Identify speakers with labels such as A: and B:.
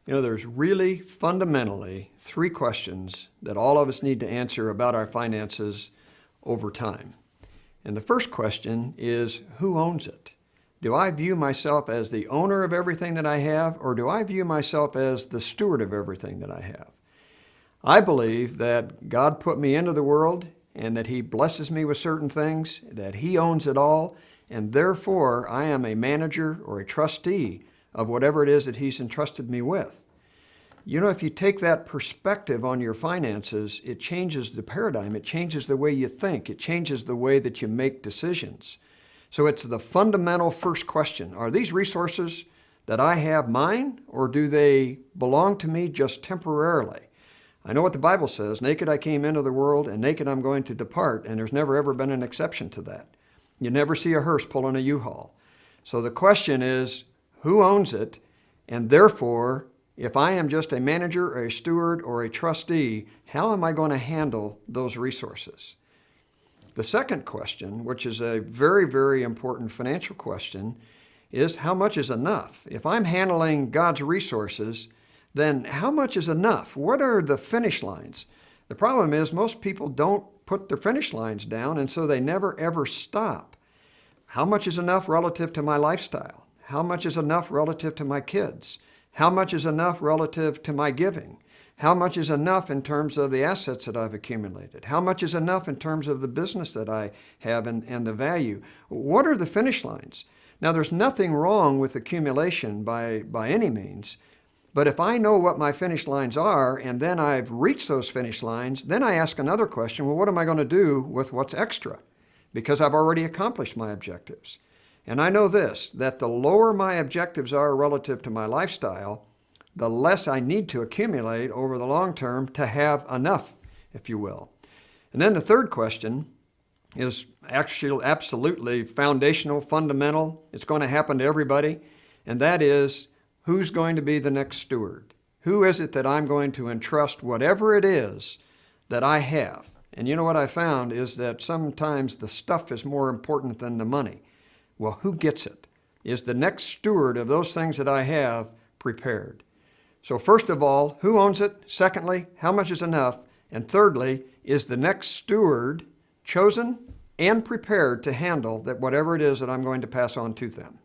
A: You know, there's really fundamentally three questions that all of us need to answer about our finances over time. And the first question is, who owns it? Do I view myself as the owner of everything that I have, or do I view myself as the steward of everything that I have? I believe that God put me into the world and that He blesses me with certain things, that He owns it all, and therefore I am a manager or a trustee of whatever it is that He's entrusted me with. You know, if you take that perspective on your finances, it changes the paradigm. It changes the way you think. It changes the way that you make decisions. So it's the fundamental first question. Are these resources that I have mine, or do they belong to me just temporarily? I know what the Bible says, naked I came into the world and naked I'm going to depart, and there's never ever been an exception to that. You never see a hearse pulling a U-Haul. So the question is, who owns it? And therefore, if I am just a manager, or a steward, or a trustee, how am I going to handle those resources? The second question, which is a very, very important financial question, is how much is enough? If I'm handling God's resources, then how much is enough? What are the finish lines? The problem is most people don't put their finish lines down, and so they never ever stop. How much is enough relative to my lifestyle? How much is enough relative to my kids? How much is enough relative to my giving? How much is enough in terms of the assets that I've accumulated? How much is enough in terms of the business that I have and the value? What are the finish lines? Now, there's nothing wrong with accumulation by any means, but if I know what my finish lines are and then I've reached those finish lines, then I ask another question, well, what am I going to do with what's extra? Because I've already accomplished my objectives. And I know this, that the lower my objectives are relative to my lifestyle, the less I need to accumulate over the long term to have enough, if you will. And then the third question is actually absolutely foundational, fundamental. It's going to happen to everybody. And that is, who's going to be the next steward? Who is it that I'm going to entrust whatever it is that I have? And you know what I found is that sometimes the stuff is more important than the money. Well, who gets it? Is the next steward of those things that I have prepared? So first of all, who owns it? Secondly, how much is enough? And thirdly, is the next steward chosen and prepared to handle that whatever it is that I'm going to pass on to them?